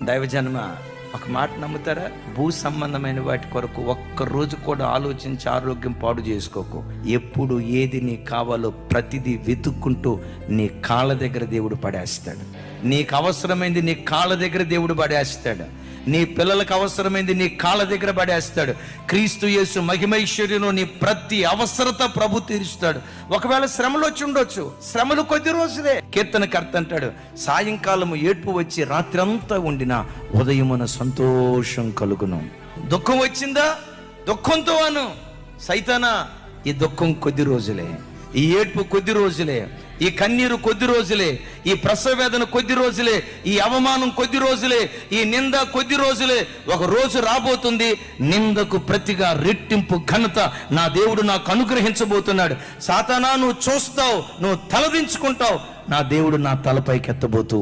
దైవజన్మ, ఒక మాట నమ్ముతారా? భూ సంబంధమైన వాటి కొరకు ఒక్కరోజు కూడా ఆలోచించి ఆరోగ్యం పాడు చేసుకోకు. ఎప్పుడు ఏది నీకు కావాలో ప్రతిదీ వెతుక్కుంటూ నీ కాళ్ళ దగ్గర దేవుడు పడేస్తాడు. నీకు అవసరమైంది నీ కాళ్ళ దగ్గర దేవుడు పడేస్తాడు. నీ పిల్లలకు అవసరమైంది నీ కాళ్ళ దగ్గర పడేస్తాడు. క్రీస్తు యేసు మహిమైశ్వర్యంలో నీ ప్రతి అవసరత ప్రభు తీరుస్తాడు. ఒకవేళ శ్రమలు వచ్చి ఉండొచ్చు, శ్రమలు కొద్ది రోజులే. కీర్తనకర్త అంటాడు, సాయంకాలము ఏడ్పు వచ్చి రాత్రి అంతా ఉండినా ఉదయమున సంతోషం కలుగును. దుఃఖం వచ్చిందా, దుఃఖంతో అను, సైతానా ఈ దుఃఖం కొద్ది రోజులే, ఈ ఏడ్పు కొద్ది రోజులే, ఈ కన్నీరు కొద్ది రోజులే, ఈ ప్రసవ వేదన కొద్ది రోజులే, ఈ అవమానం కొద్ది రోజులే, ఈ నింద కొద్ది రోజులే. ఒక రోజు రాబోతుంది, నిందకు ప్రతిగా రెట్టింపు ఘనత నా దేవుడు నాకు అనుగ్రహించబోతున్నాడు. సాతానా, నువ్వు చూస్తావు, నువ్వు తలదించుకుంటావు, నా దేవుడు నా తలపైకి ఎత్తబోతూ